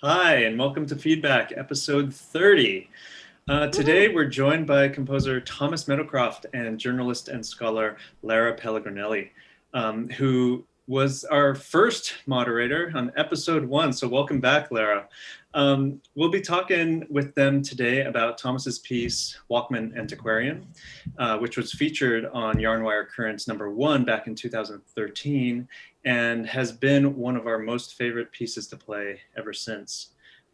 Hi, and welcome to Feedback, episode 30. Today, we're joined by composer Thomas Meadowcroft and journalist and scholar Lara Pellegrinelli, who was our first moderator on episode 1. So welcome back, Lara. We'll be talking with them today about Thomas's piece, Walkman Antiquarian, which was featured on Yarnwire Currents #1 back in 2013, and has been one of our most favorite pieces to play ever since.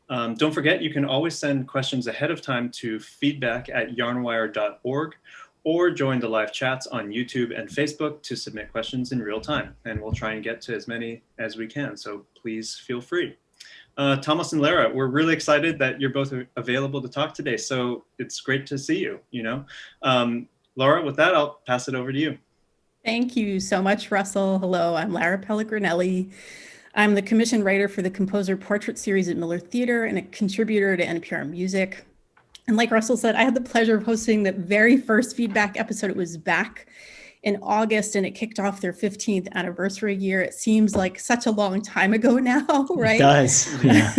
Don't forget, you can always send questions ahead of time to feedback@yarnwire.org or join the live chats on YouTube and Facebook to submit questions in real time. And we'll try and get to as many as we can, so please feel free. Thomas and Lara, we're really excited that you're both available to talk today, so it's great to see you, Lara, with that, I'll pass it over to you. Thank you so much, Russell. Hello, I'm Lara Pellegrinelli. I'm the commission writer for the Composer Portrait series at Miller Theater and a contributor to NPR Music. And like Russell said, I had the pleasure of hosting the very first Feedback episode. It was back in August, and it kicked off their 15th anniversary year. It seems like such a long time ago now, right? It does. Yeah.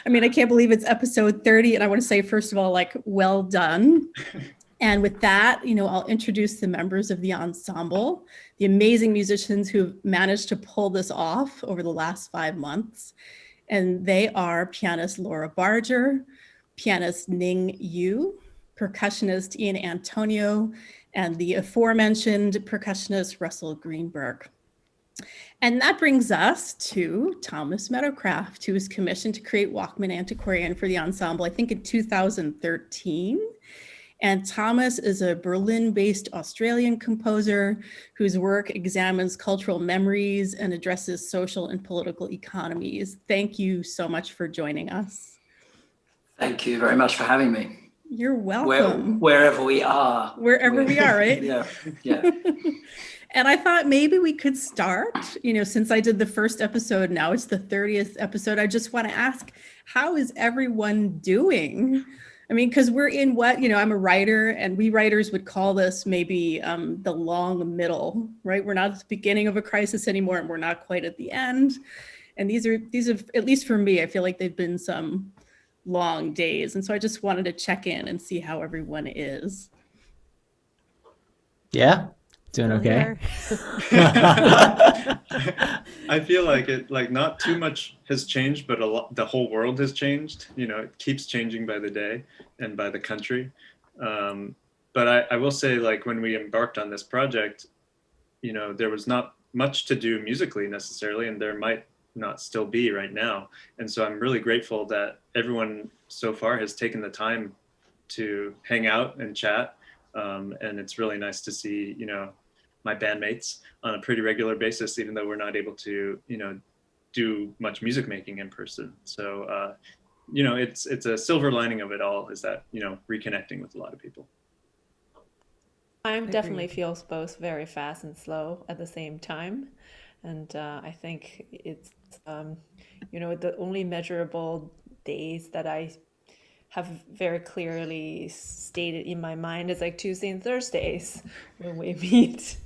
I mean, I can't believe it's episode 30. And I want to say, first of all, well done. And with that, I'll introduce the members of the ensemble, the amazing musicians who've managed to pull this off over the last 5 months. And they are pianist Laura Barger, pianist Ning Yu, percussionist Ian Antonio, and the aforementioned percussionist Russell Greenberg. And that brings us to Thomas Meadowcroft, who was commissioned to create Walkman Antiquarian for the ensemble, I think in 2013. And Thomas is a Berlin-based Australian composer whose work examines cultural memories and addresses social and political economies. Thank you so much for joining us. Thank you very much for having me. You're welcome. Wherever we are. Wherever we are, right? Yeah. And I thought maybe we could start, since I did the first episode, now it's the 30th episode. I just want to ask, how is everyone doing? I mean, because we're in I'm a writer, and we writers would call this maybe the long middle, right? We're not at the beginning of a crisis anymore, and we're not quite at the end. And these have, at least for me, I feel like they've been some long days. And so I just wanted to check in and see how everyone is. Yeah, doing okay. I feel like not too much has changed, but the whole world has changed. It keeps changing by the day and by the country. But I will say, when we embarked on this project, there was not much to do musically necessarily, and there might not still be right now. And so I'm really grateful that everyone so far has taken the time to hang out and chat. And it's really nice to see, my bandmates on a pretty regular basis, even though we're not able to, do much music making in person. So, it's a silver lining of it all is that, reconnecting with a lot of people. Time definitely feels both very fast and slow at the same time. And I think it's, the only measurable days that I have very clearly stated in my mind is Tuesday and Thursdays when we meet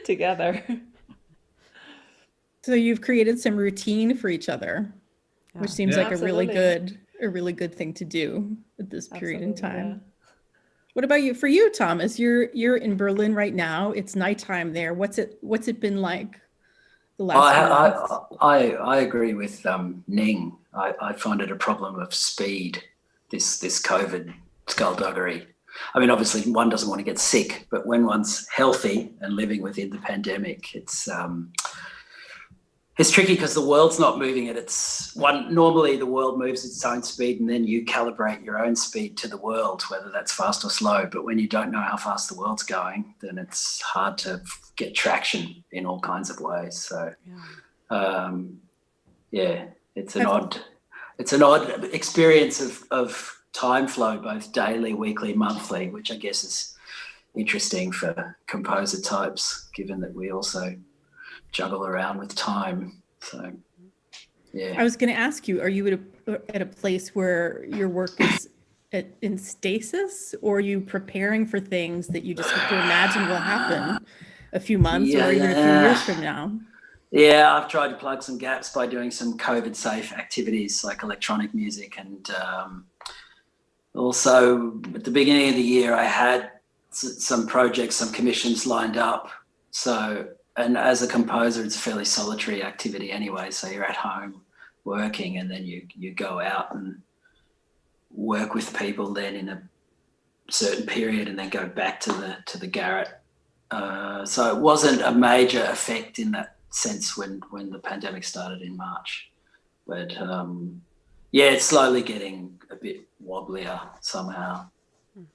together. So you've created some routine for each other, which seems like Absolutely. a really good thing to do at this period in time. Yeah. What about you? For you, Thomas, you're in Berlin right now. It's nighttime there. What's it been like the last few months? I agree with Ning. I find it a problem of speed, this COVID skullduggery. I mean, obviously one doesn't want to get sick, but when one's healthy and living within the pandemic, it's tricky because the world's not moving at normally the world moves at its own speed and then you calibrate your own speed to the world, whether that's fast or slow. But when you don't know how fast the world's going, then it's hard to get traction in all kinds of ways. So, it's an odd experience of time flow, both daily, weekly, monthly, which I guess is interesting for composer types, given that we also juggle around with time. So, yeah. I was going to ask you, are you at a place where your work is in stasis, or are you preparing for things that you just have to imagine will happen a few months or even a few years from now? Yeah, I've tried to plug some gaps by doing some COVID-safe activities like electronic music, and also at the beginning of the year I had some projects, some commissions lined up. So, and as a composer, it's a fairly solitary activity anyway. So you're at home working, and then you go out and work with people then in a certain period, and then go back to the garret. So it wasn't a major effect in that sense when the pandemic started in March, but it's slowly getting a bit wobblier somehow,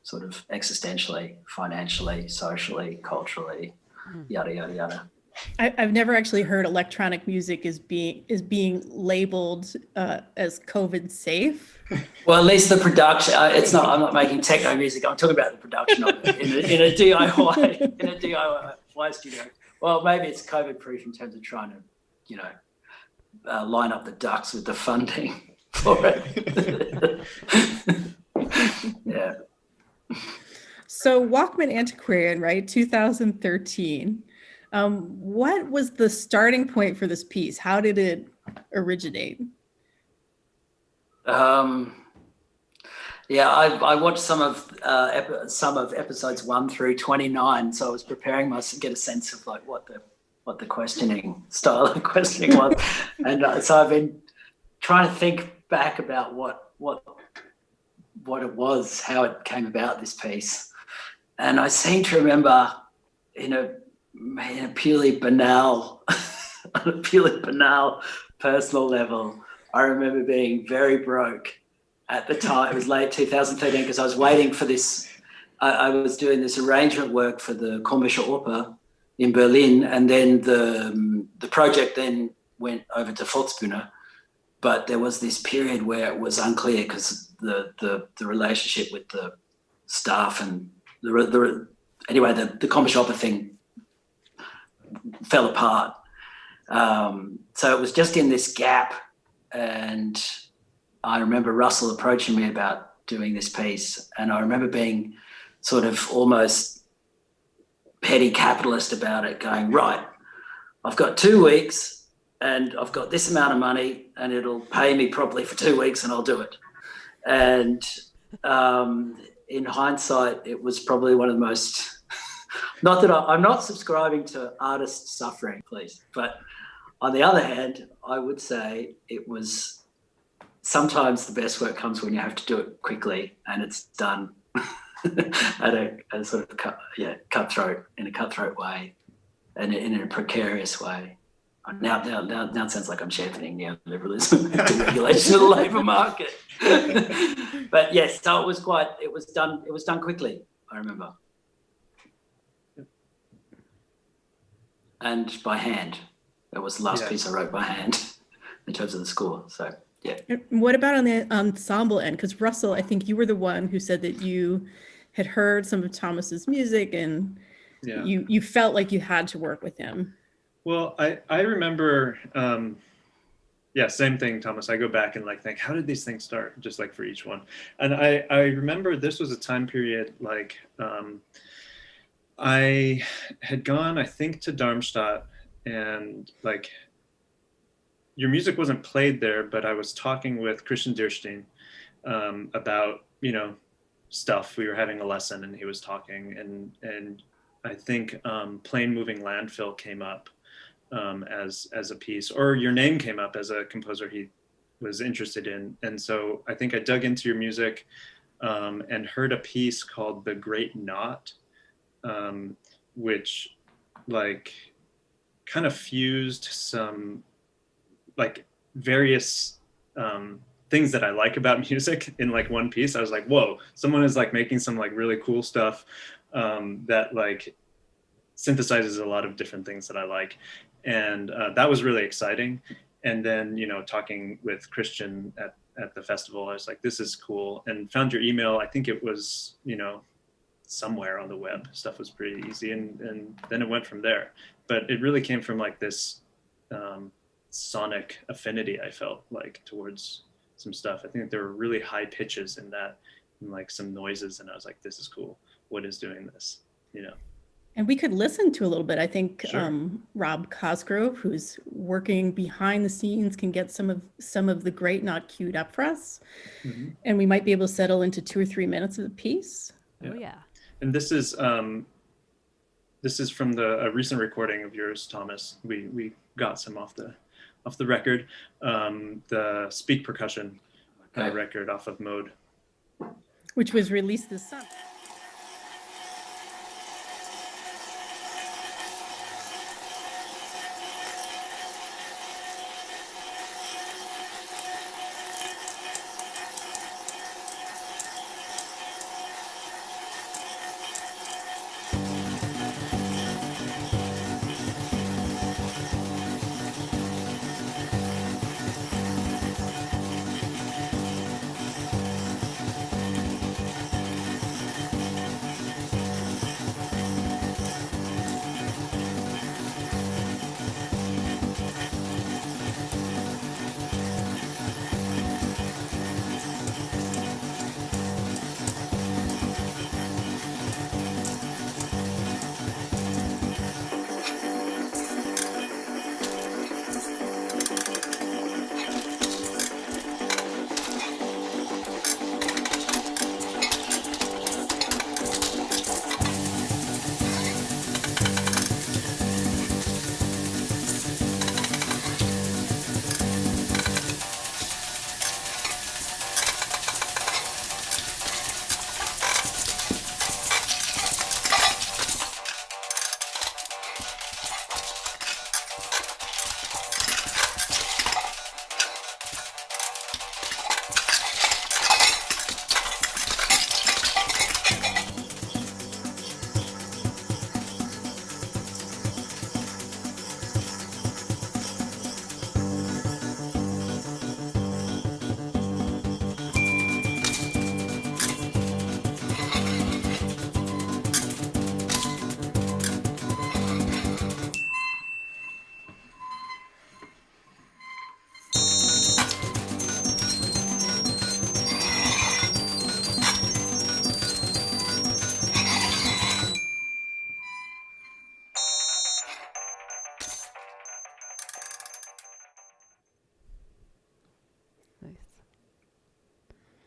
sort of existentially, financially, socially, culturally. Yada yada yada. I've never actually heard electronic music is being labeled as COVID safe. Well, at least the production. It's not. I'm not making techno music. I'm talking about the production of it in a DIY studio. Well, maybe it's COVID proof in terms of trying to, line up the ducks with the funding for it. Yeah. So Walkman Antiquarian, right? 2013. What was the starting point for this piece? How did it originate? I watched some of episodes 1 through 29, so I was preparing myself to get a sense of like what the questioning style of questioning was, and so I've been trying to think back about what it was, how it came about, this piece. And I seem to remember in a purely banal, on a purely banal personal level, I remember being very broke at the time. It was late 2013 because I was waiting for this. I was doing this arrangement work for the Komische Oper in Berlin, and then the project then went over to Volksbühne. But there was this period where it was unclear because the relationship with the staff and the Komische Oper thing fell apart. So it was just in this gap, and I remember Russell approaching me about doing this piece, and I remember being sort of almost petty capitalist about it, going, right, I've got 2 weeks and I've got this amount of money and it'll pay me properly for 2 weeks and I'll do it. And in hindsight, it was probably one of the most, not that I'm not subscribing to artist suffering, please, but on the other hand, I would say it was sometimes the best work comes when you have to do it quickly and it's done at a sort of cutthroat way and in a precarious way. Now it sounds like I'm championing neoliberalism and deregulation of the labour market. But yes, so it was done quickly, I remember. And by hand. That was the last piece I wrote by hand in terms of the score. So yeah. What about on the ensemble end? Because Russell, I think you were the one who said that you had heard some of Thomas's music and you felt like you had to work with him. Well, I remember, same thing, Thomas. I go back and like think, how did these things start? Just like for each one. And I remember this was a time period like I had gone, I think, to Darmstadt, and like your music wasn't played there, but I was talking with Christian Dierstein about, stuff. We were having a lesson and he was talking, and I think Plane Moving Landfill came up as a piece, or your name came up as a composer he was interested in. And so I think I dug into your music. and heard a piece called The Great Knot, which like kind of fused some like various things that I like about music in like one piece. I was like, whoa, someone is like making some like really cool stuff that like synthesizes a lot of different things that I like. And that was really exciting. And then, you know, talking with Christian at the festival, I was like, this is cool. And found your email. I think it was, you know, somewhere on the web. Stuff was pretty easy. And then it went from there. But it really came from like this sonic affinity I felt like towards some stuff. I think there were really high pitches in that, and like some noises. And I was like, this is cool. What is doing this, you know? And we could listen to a little bit. I think Sure. Rob Cosgrove, who's working behind the scenes, can get some of the Great Knot queued up for us. Mm-hmm. And we might be able to settle into 2 or 3 minutes of the piece. Oh yeah. And this is from a recent recording of yours, Thomas. We got some off the record, the Speak Percussion record off of Mode, Which was released this summer.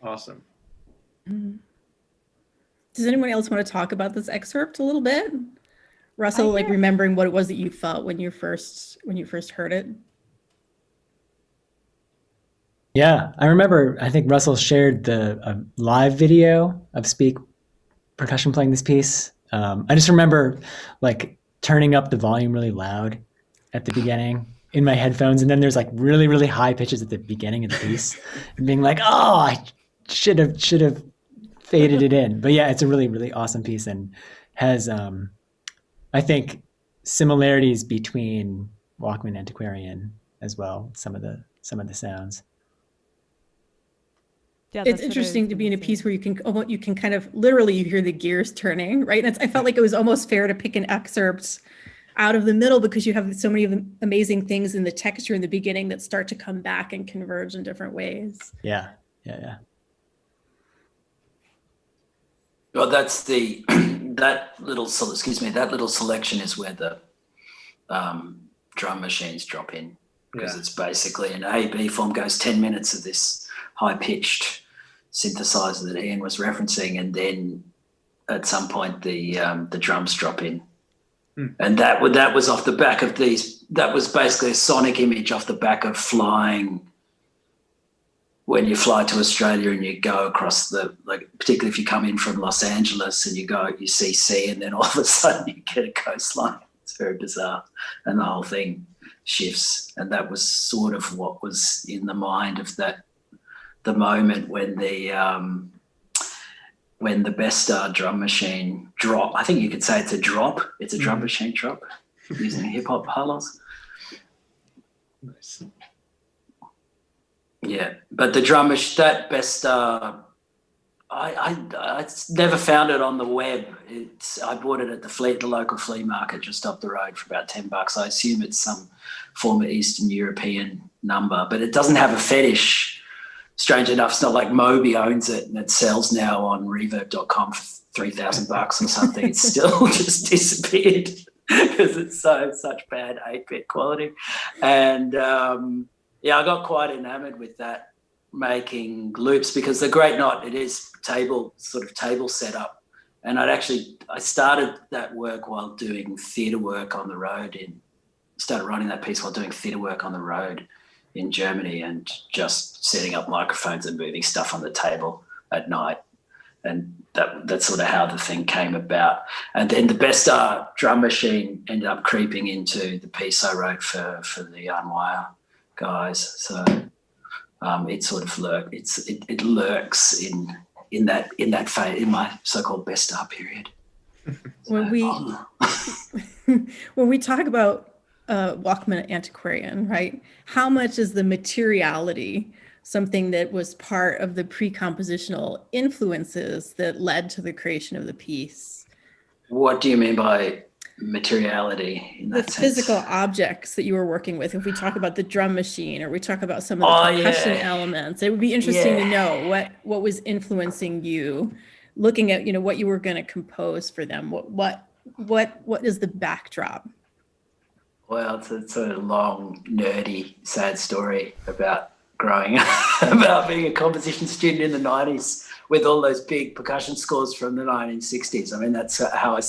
Awesome. Does anyone else want to talk about this excerpt a little bit? Russell, like remembering what it was that you felt when you first heard it. Yeah, I remember, I think Russell shared the live video of Speak Percussion playing this piece. I just remember like turning up the volume really loud at the beginning in my headphones. And then there's like really, really high pitches at the beginning of the piece and being like, oh, I should have faded it in. But yeah, it's a really, really awesome piece and has, I think, similarities between Walkman Antiquarian as well. Some of the sounds. Yeah, It's interesting to be in a piece where you can kind of literally you hear the gears turning, right? And I felt like it was almost fair to pick an excerpt out of the middle because you have so many of the amazing things in the texture in the beginning that start to come back and converge in different ways. Yeah. Well, that's that little selection is where the drum machines drop in, because it's basically an A-B form, goes 10 minutes of this high-pitched synthesizer that Ian was referencing, and then at some point the drums drop in. And that was off the back of these, that was basically a sonic image off the back of flying when you fly to Australia and you go across particularly if you come in from Los Angeles and you see sea, and then all of a sudden you get a coastline. It's very bizarre, and the whole thing shifts. And that was sort of what was in the mind of the moment when the Best drum machine drop. I think you could say it's a drop. It's a drum machine drop, using hip hop parlance. Nice. Yeah, but the drum machine, that Best I never found it on the web. I bought it at the local flea market just up the road for about $10. I assume it's some former Eastern European number, but it doesn't have a fetish. Strange enough, it's not like Moby owns it and it sells now on reverb.com for $3,000 or something. It's still just disappeared because it's such bad 8-bit quality. And I got quite enamored with that, making loops, because the Great Knot, it is table setup. And I started that work while doing theatre work on the road. Started writing that piece while doing theatre work on the road in Germany, and just setting up microphones and moving stuff on the table at night. And that's sort of how the thing came about. And then the Best drum machine ended up creeping into the piece I wrote for the Unwire guys. So it sort of it lurks in that phase, in my so-called Best Star period. When we talk about Walkman Antiquarian, right? How much is the materiality something that was part of the pre-compositional influences that led to the creation of the piece? What do you mean by materiality in that the sense? Physical objects that you were working with. If we talk about the drum machine, or we talk about some of the percussion elements, it would be interesting to know what was influencing you, looking at what you were going to compose for them. What is the backdrop? Well, it's a long, nerdy, sad story about growing up, about being a composition student in the 90s with all those big percussion scores from the 1960s. I mean, that's how I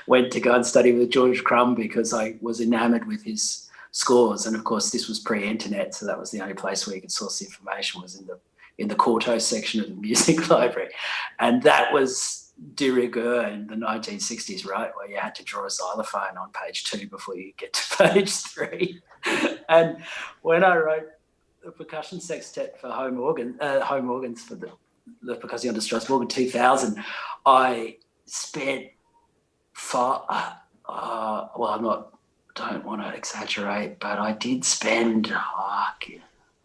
went to go and study with George Crumb, because I was enamored with his scores. And of course, this was pre-internet, so that was the only place where you could source the information, was in the quartet section of the music library. And that was de rigueur in the 1960s, right, where you had to draw a xylophone on page 2 before you get to page 3. And when I wrote the percussion sextet for home organs for the Percussion de Strasbourg in 2000, I spent don't want to exaggerate, but I did spend, I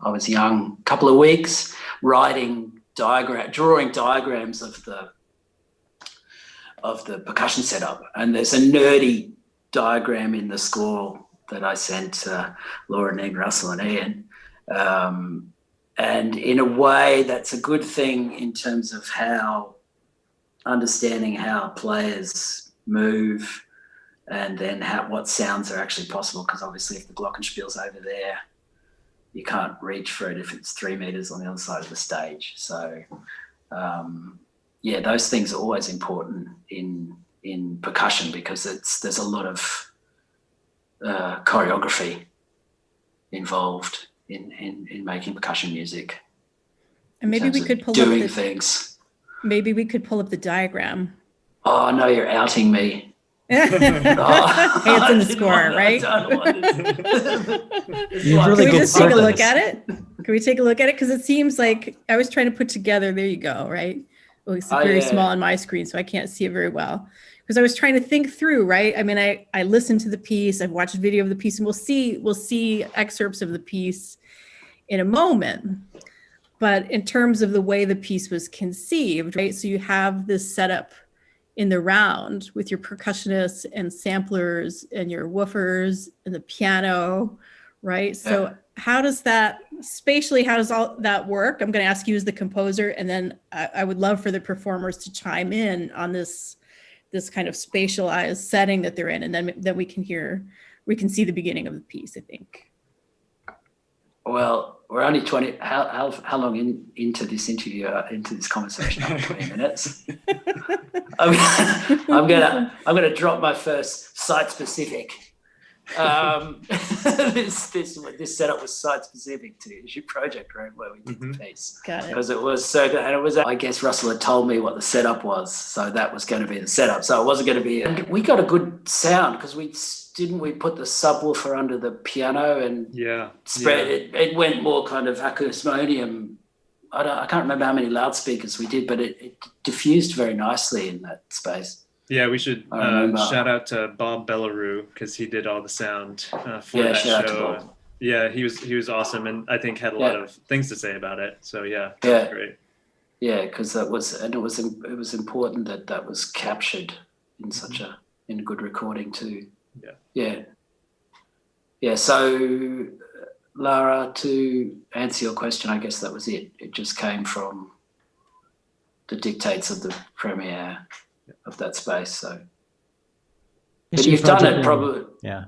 was young, a couple of weeks drawing diagrams of the percussion setup. And there's a nerdy diagram in the score that I sent to Laura, Neg, Russell and Ian. And in a way, that's a good thing in terms of understanding how players move, and then what sounds are actually possible. Because obviously, if the glockenspiel's over there, you can't reach for it if it's 3 meters on the other side of the stage. So, those things are always important in percussion, because there's a lot of choreography involved in making percussion music. And maybe we could pull doing up things. Maybe we could pull up the diagram. Oh no, you're outing me. Hey, it's in the score, right? You've really Can we good just take a look purpose. at it? Can we take a look at it? Because it seems like I was trying to put together, there you go, right? Well, it's very small on my screen, so I can't see it very well. Because I was trying to think through, right? I mean, I listened to the piece, I've watched a video of the piece, and we'll see excerpts of the piece in a moment. But in terms of the way the piece was conceived, right? So you have this setup in the round with your percussionists and samplers and your woofers and the piano, right? So how does that, spatially, how does all that work? I'm going to ask you as the composer, and then I would love for the performers to chime in on this kind of spatialized setting that they're in, and then we can see the beginning of the piece, I think. Well, we're only 20. How long into this interview? Into this conversation? 20 minutes. I'm gonna drop my first site specific. The this setup was site specific to your project, right, where we did the piece. Got it. Because it was so good, and it was, I guess Russell had told me what the setup was, so that was going to be the setup. So it wasn't going to be, and we got a good sound because we put the subwoofer under the piano and spread it. It went more kind of acousmonium. I can't remember how many loudspeakers we did, but it diffused very nicely in that space. Yeah, we should shout out to Bob Bellarue because he did all the sound for that show. Yeah, he was awesome, and I think had a lot of things to say about it. So great. Yeah, because it was important that was captured in in a good recording too. Yeah. So, Lara, to answer your question, I guess that was it. It just came from the dictates of the premiere of that space. So, but you've done it probably. Yeah.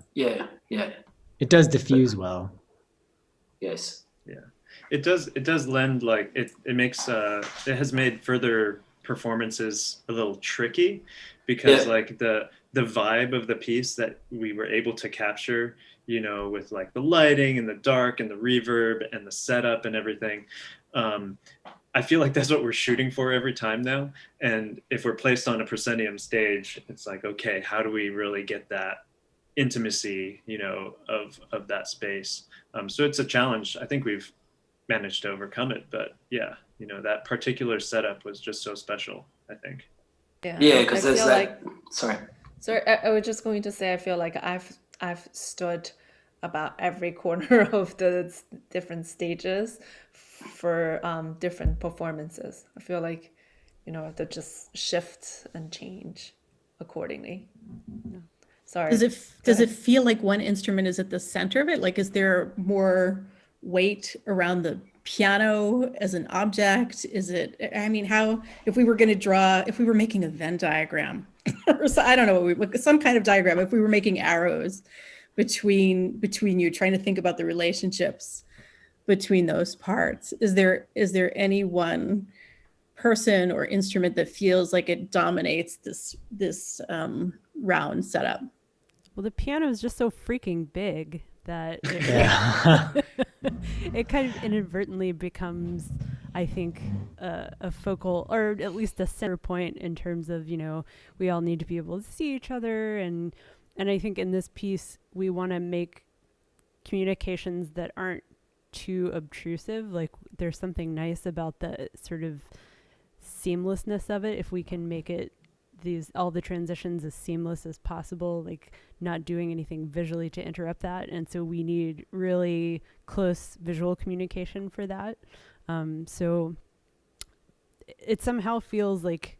It does diffuse well. Yes. Yeah, it does lend, like it makes it has made further performances a little tricky because like the vibe of the piece that we were able to capture, with like the lighting and the dark and the reverb and the setup and everything. I feel like that's what we're shooting for every time now. And if we're placed on a proscenium stage, it's like, okay, how do we really get that intimacy, of that space? So it's a challenge. I think we've managed to overcome it, but that particular setup was just so special, I think. Yeah, because there's that. Sorry, I was just going to say, I feel like I've stood about every corner of the different stages for different performances. I feel like, they just shift and change accordingly. Sorry. Does it feel like one instrument is at the center of it? Like, is there more weight around the piano as an object? Is it, I mean, how, if we were making a Venn diagram, or so, I don't know, some kind of diagram, if we were making arrows between you, trying to think about the relationships between those parts, is there any one person or instrument that feels like it dominates this round setup? Well, the piano is just so freaking big that it kind of inadvertently becomes, I think, a focal, or at least a center point in terms of, we all need to be able to see each other. And I think in this piece, we want to make communications that aren't too obtrusive. Like, there's something nice about the sort of seamlessness of it. If we can make it all the transitions as seamless as possible, like not doing anything visually to interrupt that. And so we need really close visual communication for that. So it somehow feels like,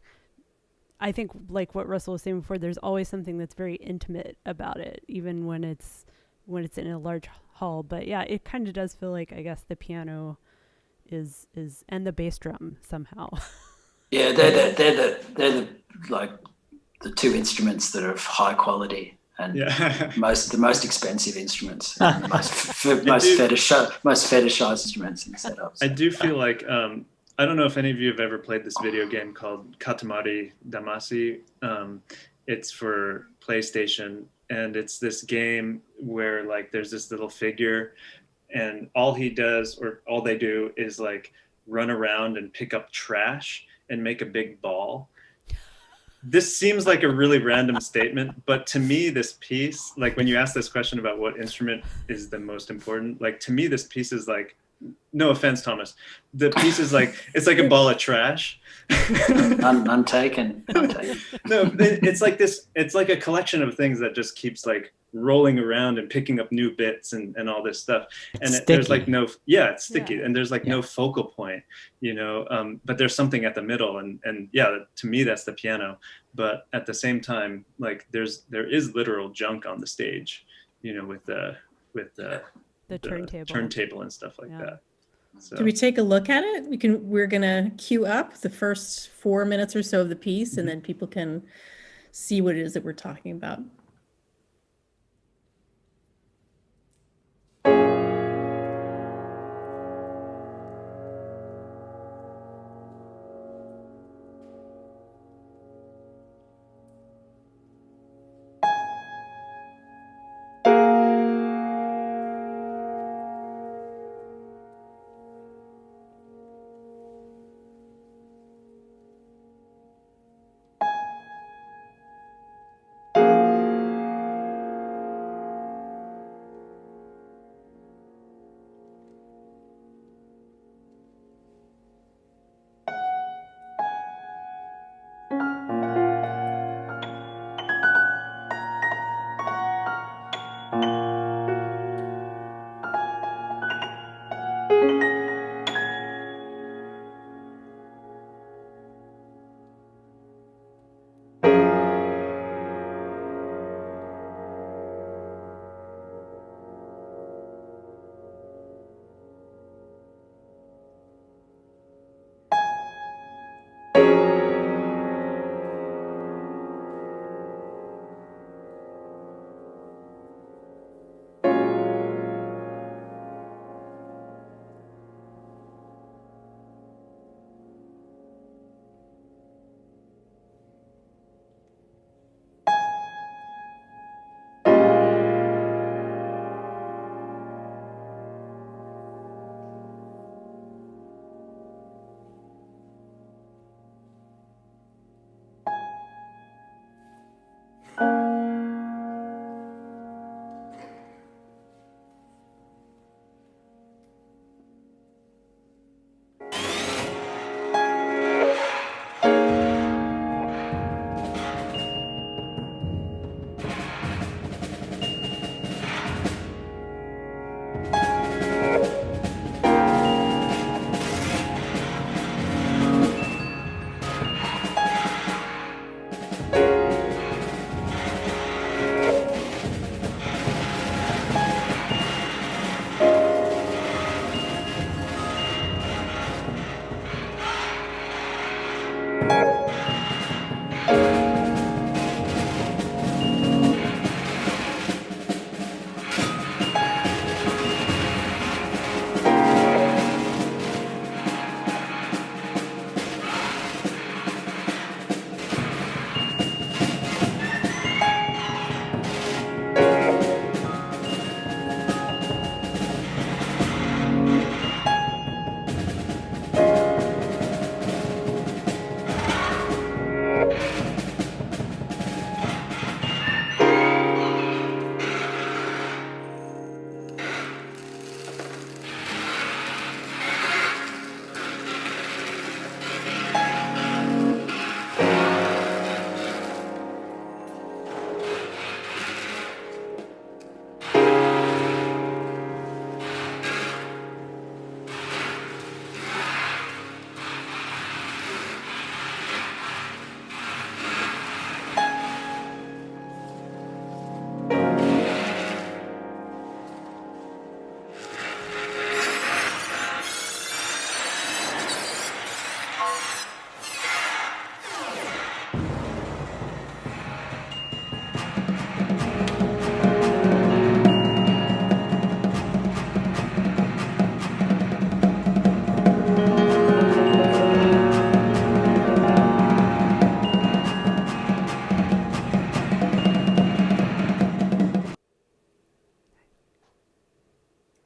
I think, like what Russell was saying before, there's always something that's very intimate about it, even when it's in a large hall. But yeah, it kind of does feel like, I guess, the piano is and the bass drum somehow. Yeah, they're the like the two instruments that are of high quality and the most expensive instruments, and the most fetishized instruments in setups. I do feel like I don't know if any of you have ever played this video game called Katamari Damacy. It's for PlayStation, and it's this game where like there's this little figure, and all he does, or all they do, is like run around and pick up trash and make a big ball. This seems like a really random statement, but to me, this piece, like when you ask this question about what instrument is the most important, like to me, this piece is like, no offense, Thomas, the piece is like, it's like a ball of trash. Untaken. No, it's like this, it's like a collection of things that just keeps like rolling around and picking up new bits and all this stuff. And there's like it's sticky, and there's like no focal point, but there's something at the middle, and to me, that's the piano. But at the same time, like there is literal junk on the stage, with the turntable and stuff like that. So. Do we take a look at it? We're gonna queue up the first 4 minutes or so of the piece, and then people can see what it is that we're talking about.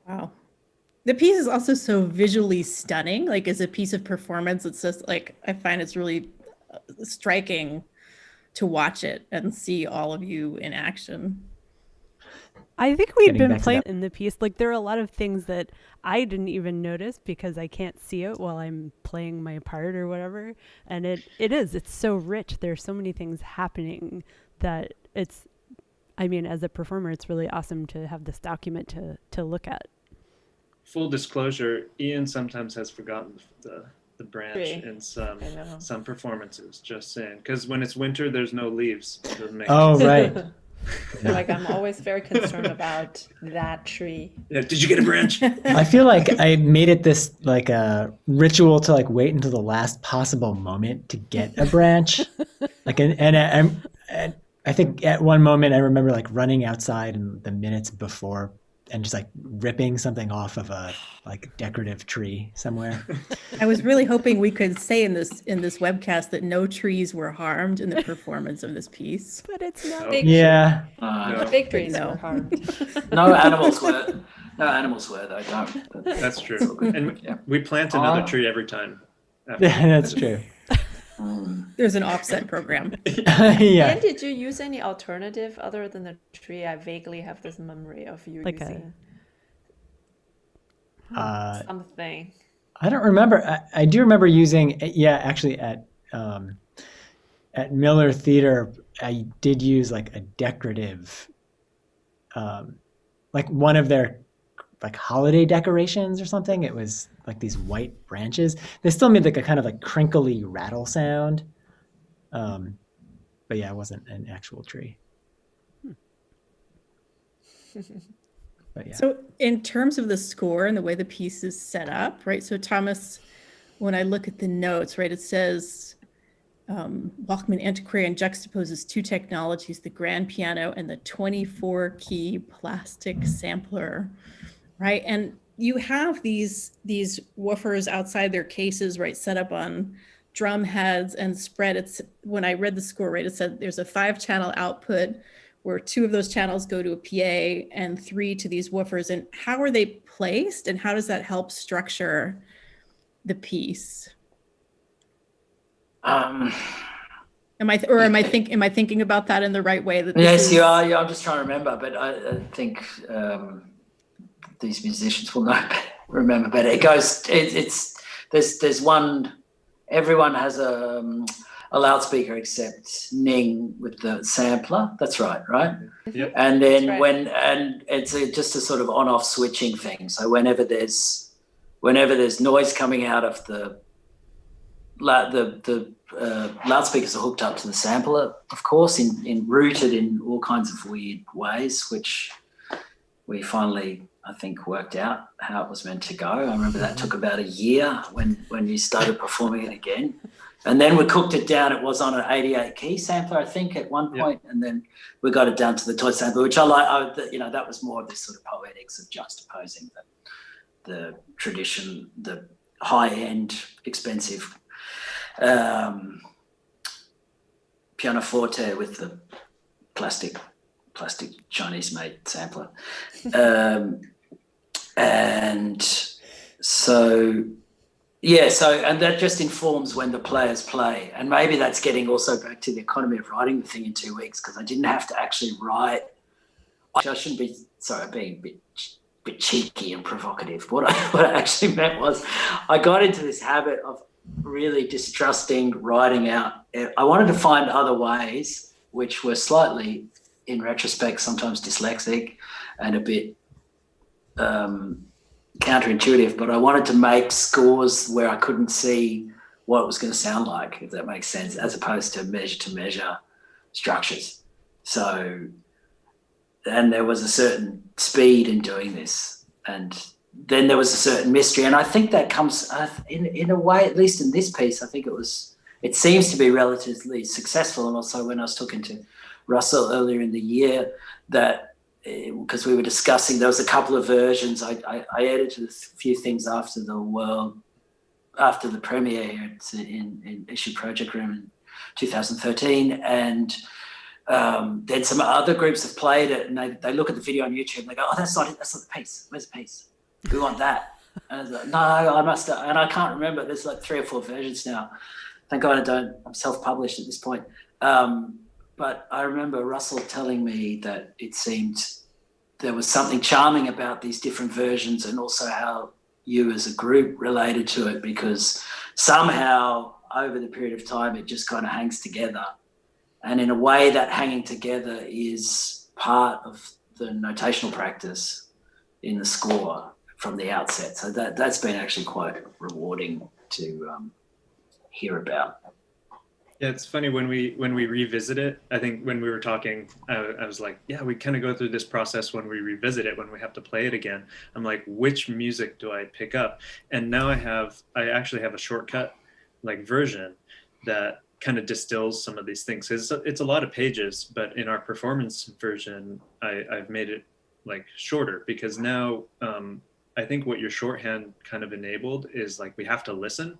Wow. The piece is also so visually stunning. Like as a piece of performance, it's just like, I find it's really striking to watch it and see all of you in action. I think we'd Getting been back to playing that. in the piece. Like there are a lot of things that I didn't even notice because I can't see it while I'm playing my part or whatever. And it's so rich. There's so many things happening that as a performer, it's really awesome to have this document to look at. Full disclosure, Ian sometimes has forgotten the branch Tree. in I know. some performances, just saying. Because when it's winter, there's no leaves. It doesn't make Oh, sense. right. Like I'm always very concerned about that tree. Yeah, did you get a branch? I feel like I made it this like a ritual to like wait until the last possible moment to get a branch. Like, and I think at one moment I remember like running outside in the minutes before and just like ripping something off of a like decorative tree somewhere. I was really hoping we could say in this webcast that no trees were harmed in the performance of this piece. But it's not. Big Yeah. No. The big trees No. were harmed. No animals were. No animals were though. Don't. But That's it's all true. good. And Yeah. we plant another tree every time. That's true. There's an offset program. Yeah. Ian, did you use any alternative other than the tree? I vaguely have this memory of you Like using something. I don't remember. I do remember using, actually at Miller Theater, I did use like a decorative, like one of their like holiday decorations or something. It was like these white branches. They still made like a kind of like crinkly rattle sound. But yeah, it wasn't an actual tree. But yeah. So in terms of the score and the way the piece is set up, right? So Thomas, when I look at the notes, right, it says Walkman Antiquarian juxtaposes two technologies, the grand piano and the 24-key plastic sampler, right? And you have these woofers outside their cases, right, set up on drum heads and spread. It's when I read the score, right, it said there's a 5-channel output where 2 of those channels go to a PA and 3 to these woofers. And how are they placed and how does that help structure the piece? Um, Am I thinking about that in the right way? That yes, you are. Yeah, I'm just trying to remember, but I think these musicians will know, remember better. It goes. There's one. Everyone has a loudspeaker except Ning with the sampler. That's right? Yep. And then right. and it's just a sort of on-off switching thing. So whenever there's noise coming out of the loudspeakers are hooked up to the sampler, of course, rooted in all kinds of weird ways, which we finally, I think, worked out how it was meant to go. I remember that took about a year when you started performing it again. And then we cooked it down. It was on an 88-key sampler, I think, at one point, and then we got it down to the toy sampler, which I like. That was more of this sort of poetics of juxtaposing the tradition, the high-end, expensive pianoforte with the plastic Chinese-made sampler, and so. Yeah, and that just informs when the players play. And maybe that's getting also back to the economy of writing the thing in 2 weeks, because I didn't have to actually write. I shouldn't be, sorry, being a bit cheeky and provocative. What I actually meant was I got into this habit of really distrusting writing out. I wanted to find other ways, which were slightly, in retrospect, sometimes dyslexic and a bit counterintuitive, but I wanted to make scores where I couldn't see what it was going to sound like, if that makes sense, as opposed to measure structures. So, and there was a certain speed in doing this, and then there was a certain mystery, and I think that comes in a way, at least in this piece, I think it seems to be relatively successful. And also when I was talking to Russell earlier in the year, that because we were discussing, there was a couple of versions. I edited a few things after the premiere in Issue Project Room in 2013, and then some other groups have played it, and they look at the video on YouTube and they go, "Oh, that's not it. That's not the piece. Where's the piece?" we want that. And I was like, no, I must, and I can't remember. There's like 3 or 4 versions now. Thank God I'm self-published at this point. But I remember Russell telling me that it seemed there was something charming about these different versions, and also how you as a group related to it, because somehow over the period of time, it just kind of hangs together. And in a way, that hanging together is part of the notational practice in the score from the outset. So that's been actually quite rewarding to hear about. Yeah, it's funny when we revisit it. I think when we were talking, I was like, yeah, we kind of go through this process when we revisit it, when we have to play it again. I'm like, which music do I pick up? And now I actually have a shortcut like version that kind of distills some of these things. It's a lot of pages, but in our performance version, I've made it like shorter, because now I think what your shorthand kind of enabled is like, we have to listen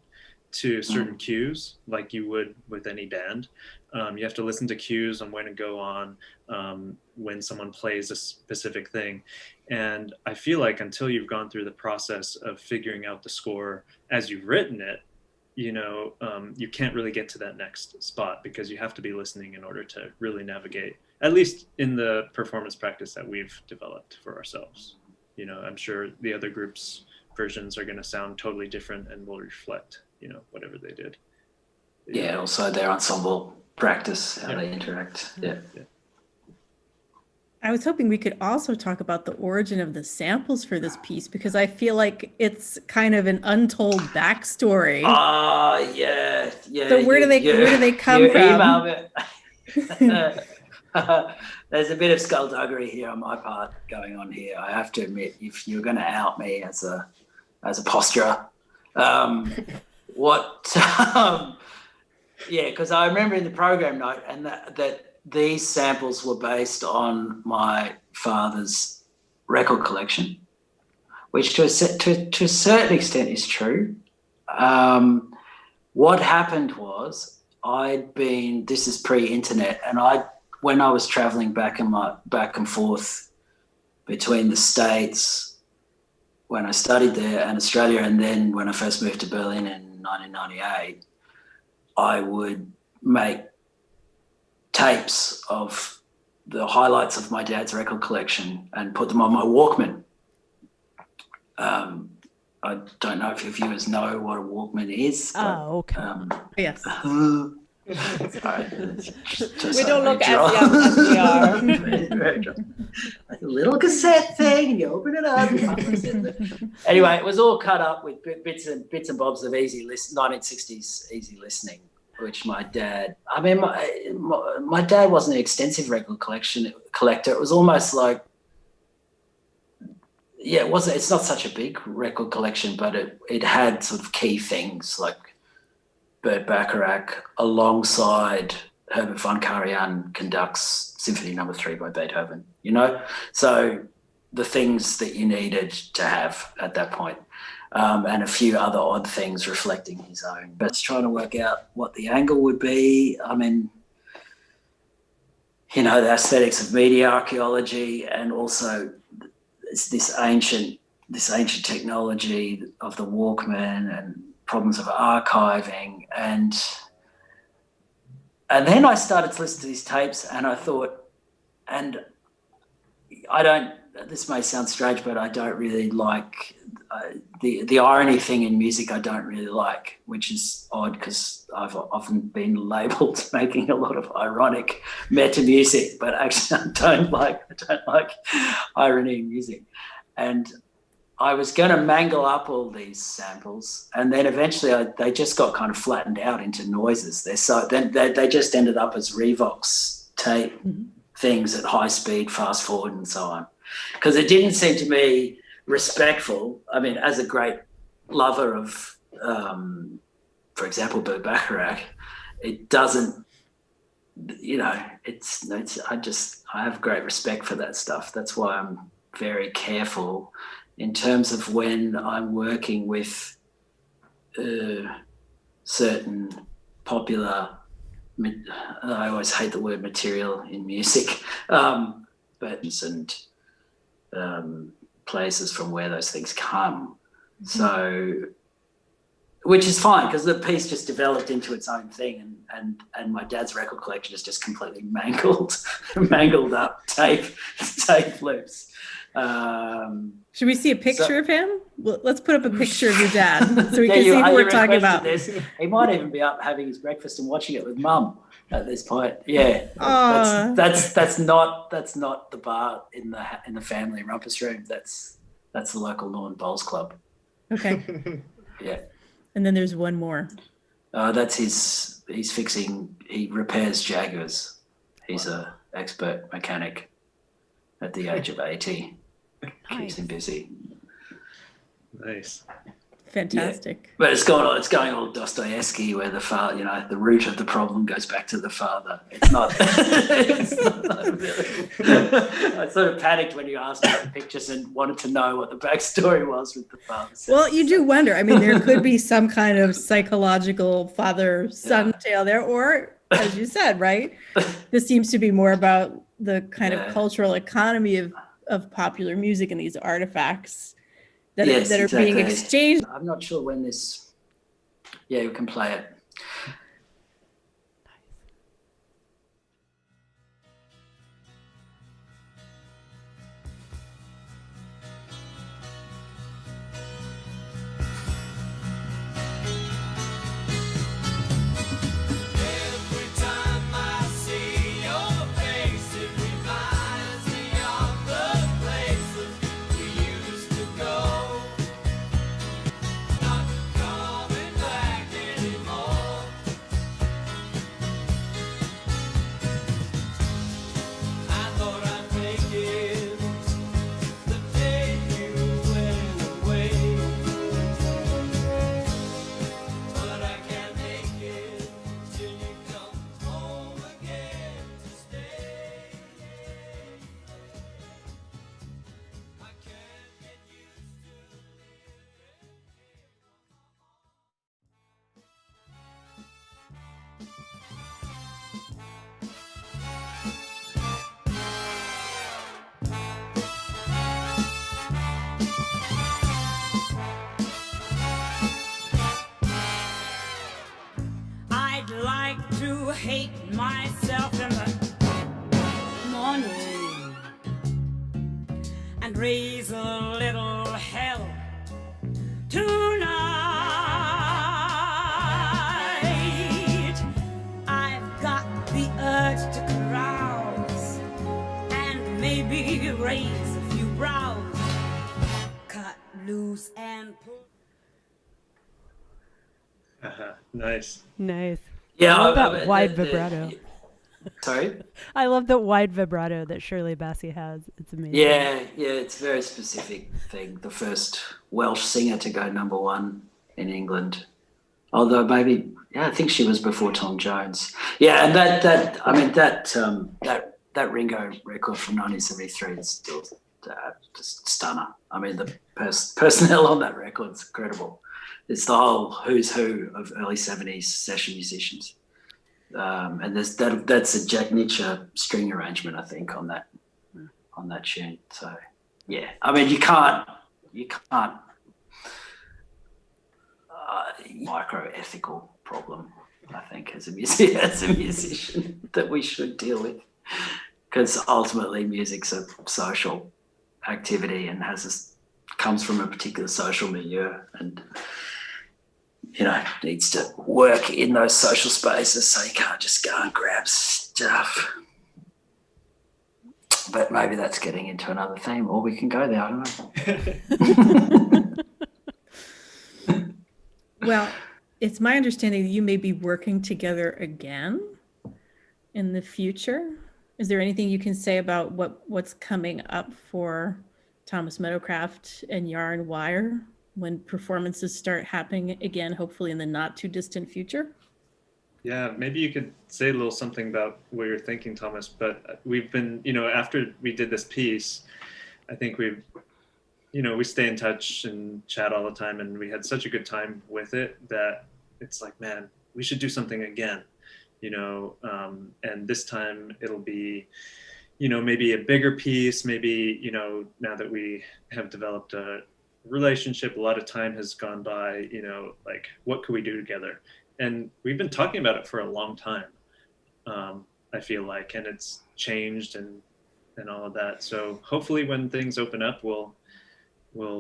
to certain cues like you would with any band. You have to listen to cues on when to go on, when someone plays a specific thing. And I feel like until you've gone through the process of figuring out the score as you've written it, you know, you can't really get to that next spot, because you have to be listening in order to really navigate, at least in the performance practice that we've developed for ourselves. You know, I'm sure the other groups' versions are going to sound totally different and will reflect, you know, whatever they did. Yeah, also their ensemble practice, how they interact. Yeah. I was hoping we could also talk about the origin of the samples for this piece, because I feel like it's kind of an untold backstory. Yeah. So where do they come from? Email me. There's a bit of skullduggery here on my part going on here. I have to admit, if you're going to out me as a posturer, because I remember in the program note and that these samples were based on my father's record collection, which to a certain extent is true. What happened was this is pre-internet, and when I was traveling back and forth between the States when I studied there and Australia, and then when I first moved to Berlin in 1998, I would make tapes of the highlights of my dad's record collection and put them on my Walkman. I don't know if your viewers know what a Walkman is. Okay. Yes. Sorry. We don't look as young as we are. Like a little cassette thing, and you open it up. Anyway, it was all cut up with bits and bobs of 1960s easy listening, which my dad. I mean, my dad wasn't an extensive record collector. It was almost like, yeah, it wasn't. It's not such a big record collection, but it had sort of key things like Burt Bacharach, alongside Herbert von Karajan conducts Symphony No. 3 by Beethoven, you know? So the things that you needed to have at that point, and a few other odd things reflecting his own. But it's trying to work out what the angle would be. I mean, you know, the aesthetics of media archaeology, and also this ancient technology of the Walkman and problems of archiving, and then I started to listen to these tapes, and I thought, and this may sound strange, but I don't really like the irony thing in music. I don't really like, which is odd because I've often been labelled making a lot of ironic meta music, but actually I don't like irony in music. And I was going to mangle up all these samples, and then eventually they just got kind of flattened out into noises. They just ended up as Revox tape things at high speed, fast forward, and so on. Because it didn't seem to me respectful. I mean, as a great lover of, for example, Burt Bacharach, it doesn't, you know, I have great respect for that stuff. That's why I'm very careful in terms of when I'm working with certain popular, I always hate the word material in music, but places from where those things come. So, which is fine because the piece just developed into its own thing, and my dad's record collection is just completely mangled up tape loops. Should we see a picture of him? Well, let's put up a picture of your dad so we can see are who you we're talking requesting about. this? He might even be up having his breakfast and watching it with mum at this point. Yeah, Aw. that's not the bar in the family rumpus room. That's the local lawn bowls club. Okay. Yeah. And then there's one more. That's he repairs Jaguars. He's a expert mechanic at the age of 80. Keeps him busy. Nice. Fantastic. Yeah. But it's going all Dostoevsky, where the father, the root of the problem goes back to the father. It's not. It's not really. I sort of panicked when you asked about the pictures and wanted to know what the backstory was with the father. Well, you do wonder. I mean, there could be some kind of psychological father-son tale there, or as you said, right? This seems to be more about the kind of cultural economy of popular music and these artifacts that are being exchanged. I'm not sure when this. Yeah, we can play it. Hate myself in the morning and raise a little hell tonight. I've got the urge to carouse and maybe raise a few brows, cut loose and pull. Nice. Nice. Yeah, I love that wide vibrato. Sorry? I love that wide vibrato that Shirley Bassey has. It's amazing. Yeah, it's a very specific thing. The first Welsh singer to go #1 in England. Although maybe, I think she was before Tom Jones. Yeah, and that Ringo record from 1973 is still just stunner. I mean, the personnel on that record is incredible. It's the whole who's who of early 70s session musicians. And there's that's a Jack Nitcher string arrangement, I think, on that tune. So yeah, I mean you can't micro ethical problem, I think, as a musician that we should deal with, because ultimately music's a social activity and comes from a particular social milieu and needs to work in those social spaces, so you can't just go and grab stuff. But maybe that's getting into another theme, or we can go there, I don't know. Well, it's my understanding that you may be working together again in the future. Is there anything you can say about what's coming up for Thomas Meadowcroft and Yarn Wire when performances start happening again, hopefully in the not too distant future? Yeah, maybe you could say a little something about what you're thinking, Thomas. But we've been, after we did this piece, I think we stay in touch and chat all the time, and we had such a good time with it that it's like, man, we should do something again, and this time it'll be, you know, maybe a bigger piece, maybe, you know, now that we have developed a relationship, a lot of time has gone by, you know, like what could we do together? And we've been talking about it for a long time. I feel like, and it's changed and all of that. So hopefully when things open up, we'll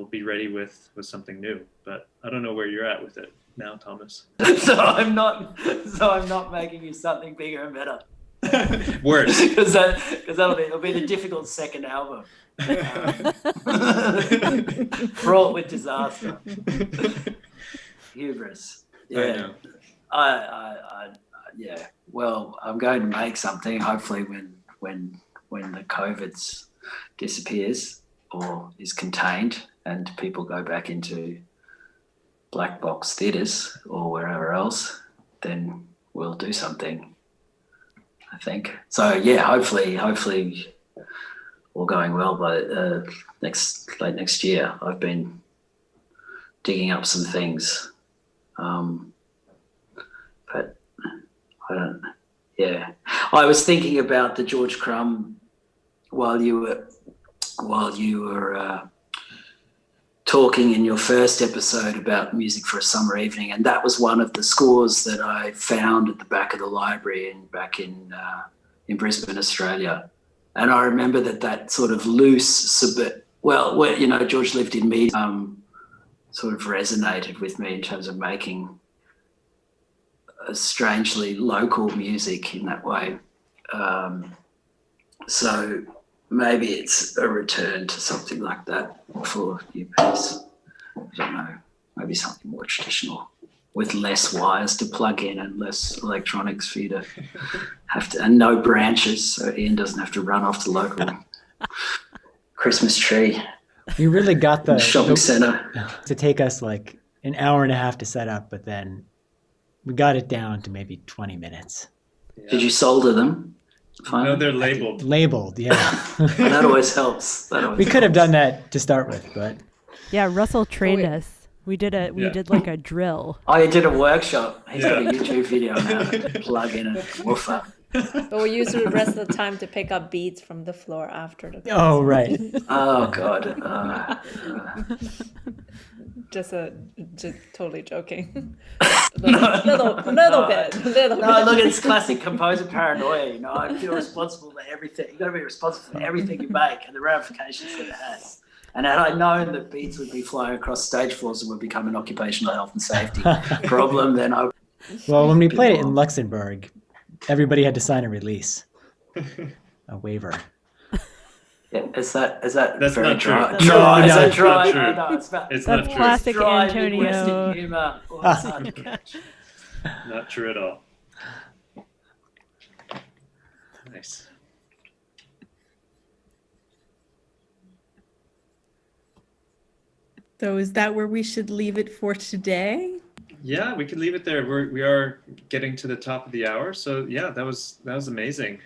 be ready with something new. But I don't know where you're at with it now, Thomas. So I'm not making you something bigger and better. Worse. Because it'll be the difficult second album. Fraught with disaster. Hubris. Yeah. I know. Yeah. Well, I'm going to make something. Hopefully, when the COVID disappears or is contained, and people go back into black box theatres or wherever else, then we'll do something. I think so. Yeah. Hopefully, all going well by late next year. I've been digging up some things. But I don't. Yeah, I was thinking about the George Crumb while you were talking in your first episode about music for a summer evening, and that was one of the scores that I found at the back of the library back in Brisbane, Australia. And I remember that sort of loose, you know, George lived in me, sort of resonated with me in terms of making strangely local music in that way. So maybe it's a return to something like that for your piece. I don't know, maybe something more traditional with less wires to plug in and less electronics for you to have to, and no branches, so Ian doesn't have to run off the local Christmas tree. You really got the shopping center to take us like an hour and a half to set up, but then we got it down to maybe 20 minutes. Yeah. Did you solder them? Finally? No, they're labeled. Labeled, yeah. That always helps. We could have done that to start with, but Yeah, Russell trained us. We did like a drill. Oh, he did a workshop. He's got a YouTube video now to plug in a woofer. But we use the rest of the time to pick up beads from the floor after the class. oh right. Oh God. Just totally joking. little bit. No, look, it's classic composer paranoia. You know, I feel responsible for everything. You've got to be responsible for everything you make and the ramifications that it has. And had I known that beats would be flying across stage floors and would become an occupational health and safety problem, then I. Well, when we played it in Luxembourg, everybody had to sign a release, a waiver. Yeah, is that That's very not true. dry? No, Dry? Is no, that it's dry? not true. Oh, no, it's not. It's That's not true. classic Dry Antonio. Midwestern humor. Oh, it's hard to catch. Not true at all. Nice. So is that where we should leave it for today? Yeah, we could leave it there. We are getting to the top of the hour, so yeah, that was amazing.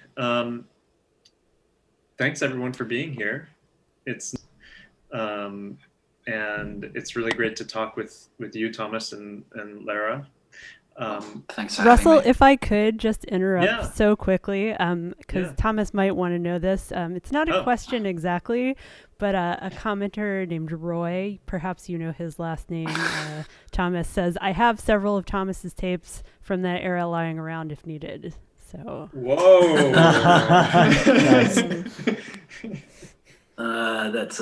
Thanks everyone for being here. It's and it's really great to talk with you, Thomas and Lara. Thanks for Russell, having me. if I could just interrupt Yeah. so quickly, because Yeah. Thomas might want to know this. It's not a Oh. question exactly, but a commenter named Roy, perhaps you know his last name, Thomas, says, I have several of Thomas's tapes from that era lying around if needed. So Whoa. Nice. That's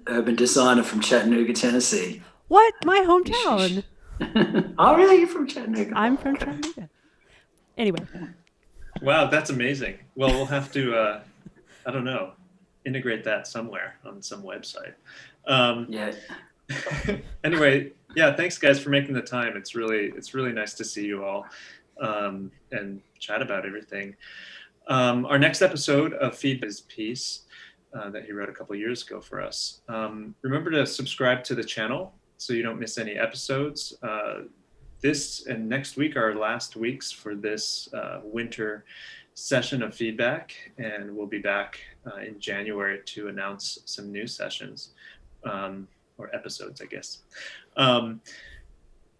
urban designer from Chattanooga, Tennessee. what? My hometown. Oh, really? You're from Chattanooga? I'm from Chattanooga. Anyway, Wow, that's amazing. Well, we'll have to, I don't know, integrate that somewhere on some website. Yeah. Anyway, yeah, thanks guys for making the time. It's really nice to see you all and chat about everything. Our next episode of Feedback's piece that he wrote a couple years ago for us. Remember to subscribe to the channel so you don't miss any episodes. This and next week are our last weeks for this winter session of Feedback, and we'll be back in January to announce some new sessions, or episodes, I guess.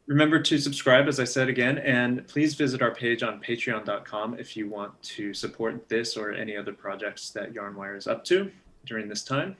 Remember to subscribe, as I said again, and please visit our page on patreon.com if you want to support this or any other projects that Yarnwire is up to during this time.